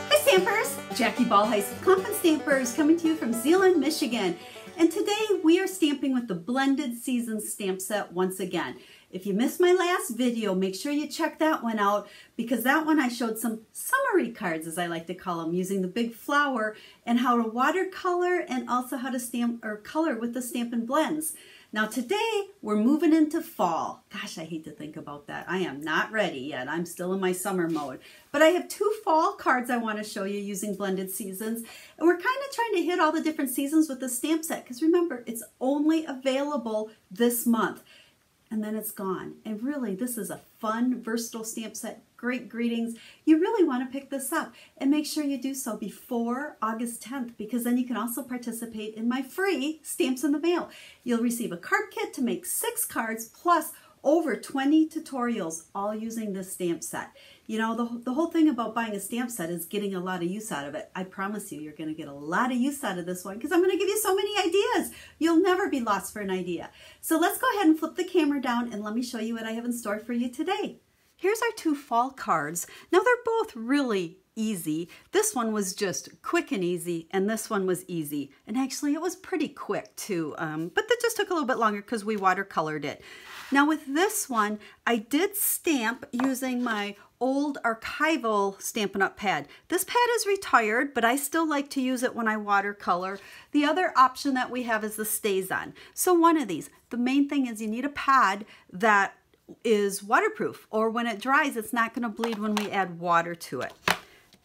Hi Stampers! Jackie Bolhuis with Klompen Stampers coming to you from Zeeland, Michigan. And today we are stamping with the Blended Seasons stamp set once again. If you missed my last video, make sure you check that one out, because that one I showed some summery cards, as I like to call them, using the big flower and how to watercolor and also how to stamp or color with the Stampin' Blends. Now today we're moving into fall. Gosh, I hate to think about that. I am not ready yet. I'm still in my summer mode. But I have two fall cards I want to show you using Blended Seasons. And we're kind of trying to hit all the different seasons with the stamp set, because remember, it's only available this month. And then it's gone. And really, this is a fun, versatile stamp set. Great greetings. You really want to pick this up, and make sure you do so before August 10th, because then you can also participate in my free Stamps in the Mail. You'll receive a card kit to make 6 cards plus over 20 tutorials, all using this stamp set. You know, the whole thing about buying a stamp set is getting a lot of use out of it. I promise you, you're going to get a lot of use out of this one, because I'm going to give you so many ideas. You'll never be lost for an idea. So let's go ahead and flip the camera down and let me show you what I have in store for you today. Here's our two fall cards. Now they're both really easy. This one was just quick and easy, and this one was easy. And actually it was pretty quick too, but that just took a little bit longer because we watercolored it. Now with this one, I did stamp using my old archival Stampin' Up! Pad. This pad is retired, but I still like to use it when I watercolor. The other option that we have is the StazOn. So one of these. The main thing is you need a pad that is waterproof, or when it dries, it's not going to bleed when we add water to it.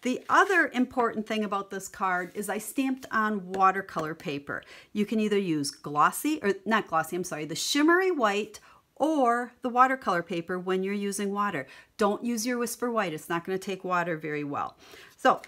The other important thing about this card is I stamped on watercolor paper. You can either use glossy, or not glossy, I'm sorry, the shimmery white or the watercolor paper when you're using water. Don't use your Whisper White. It's not going to take water very well. So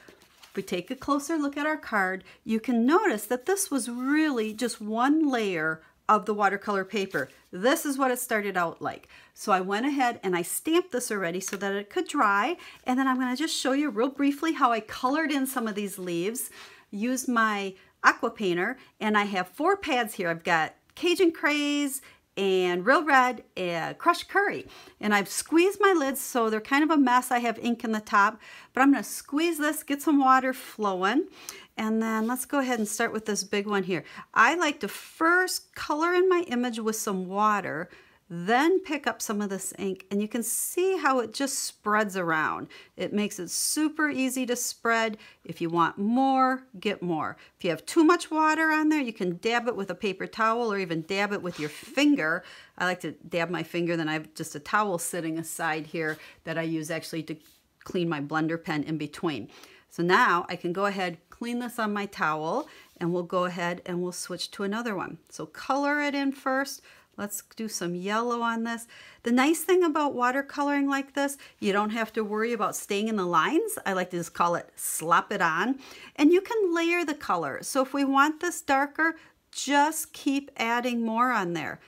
if we take a closer look at our card, you can notice that this was really just one layer of the watercolor paper. This is what it started out like. So I went ahead and I stamped this already so that it could dry, and then I'm going to just show you real briefly how I colored in some of these leaves. Used my aqua painter, and I have 4 pads here. I've got Cajun Craze and Real Red and Crushed Curry, and I've squeezed my lids so they're kind of a mess. I have ink in the top, but I'm going to squeeze this, get some water flowing. And then let's go ahead and start with this big one here. I like to first color in my image with some water, then pick up some of this ink, and you can see how it just spreads around. It makes it super easy to spread. If you want more, get more. If you have too much water on there, you can dab it with a paper towel or even dab it with your finger. I like to dab my finger, then I have just a towel sitting aside here that I use actually to clean my blender pen in between. So now I can go ahead, clean this on my towel, and we'll go ahead and we'll switch to another one. So color it in first. Let's do some yellow on this. The nice thing about watercoloring like this, you don't have to worry about staying in the lines. I like to just call it slap it on. And you can layer the color. So if we want this darker, just keep adding more on there.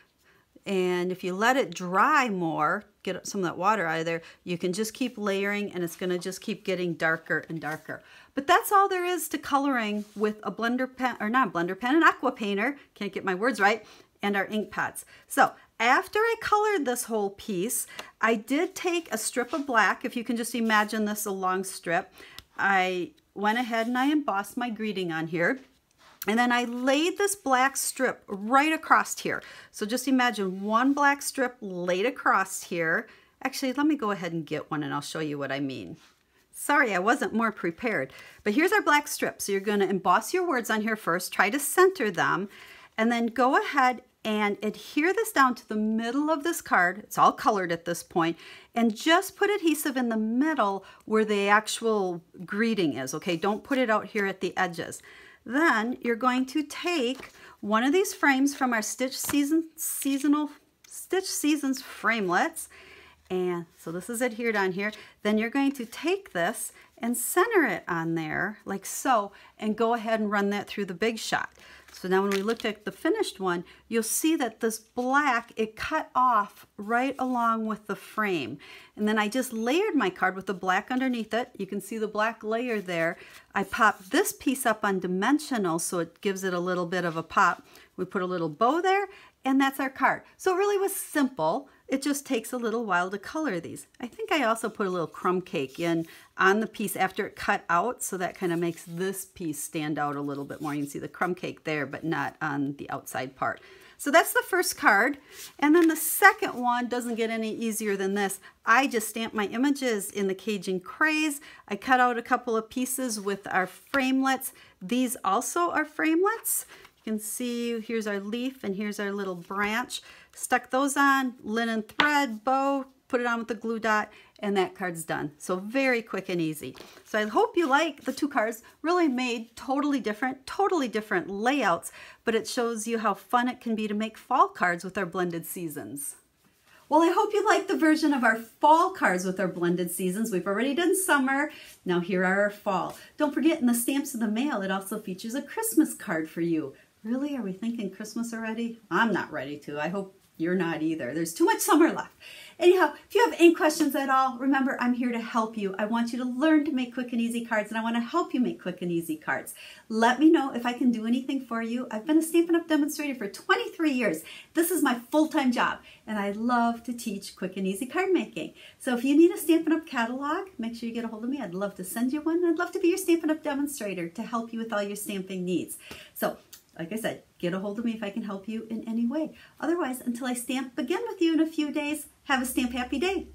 And if you let it dry more, get some of that water out of there, you can just keep layering, and it's going to just keep getting darker and darker. But that's all there is to coloring with a blender pen, or not a blender pen, an aqua painter, can't get my words right, and our ink pots. So after I colored this whole piece, I did take a strip of black. If you can just imagine this, a long strip. I went ahead and I embossed my greeting on here. And then I laid this black strip right across here. So just imagine one black strip laid across here. Actually, let me go ahead and get one and I'll show you what I mean. Sorry, I wasn't more prepared. But here's our black strip. So you're going to emboss your words on here first, try to center them, and then go ahead and adhere this down to the middle of this card. It's all colored at this point, and just put adhesive in the middle where the actual greeting is, okay? Don't put it out here at the edges. Then you're going to take one of these frames from our Stitch Seasons framelets, and so this is adhered on here. Then you're going to take this and center it on there like so, and go ahead and run that through the Big Shot. So now when we looked at the finished one, you'll see that this black, it cut off right along with the frame. And then I just layered my card with the black underneath it. You can see the black layer there. I popped this piece up on dimensional so it gives it a little bit of a pop. We put a little bow there, and that's our card. So it really was simple. it just takes a little while to color these. I think I also put a little crumb cake in on the piece after it cut out, so that kind of makes this piece stand out a little bit more. You can see the crumb cake there, but not on the outside part. So that's the first card. And then the second one doesn't get any easier than this. I just stamped my images in the Cajun Craze. I cut out a couple of pieces with our framelets. These also are framelets. You can see here's our leaf and here's our little branch. Stuck those on, linen thread, bow, put it on with the glue dot, and that card's done. So very quick and easy. So I hope you like the two cards. Really made totally different layouts, but it shows you how fun it can be to make fall cards with our blended seasons. Well, I hope you like the version of our fall cards with our blended seasons. We've already done summer. Now here are our fall. Don't forget, in the stamps in the mail, it also features a Christmas card for you. Really? Are we thinking Christmas already? I'm not ready to. I hope you're not either. There's too much summer left. Anyhow, if you have any questions at all, remember, I'm here to help you. I want you to learn to make quick and easy cards, and I want to help you make quick and easy cards. Let me know if I can do anything for you. I've been a Stampin' Up! Demonstrator for 23 years. This is my full-time job, and I love to teach quick and easy card making. So if you need a Stampin' Up! Catalog, make sure you get a hold of me. I'd love to send you one. I'd love to be your Stampin' Up! Demonstrator to help you with all your stamping needs. So, like I said, get a hold of me if I can help you in any way. Otherwise, until I stamp again with you in a few days, have a stamp happy day.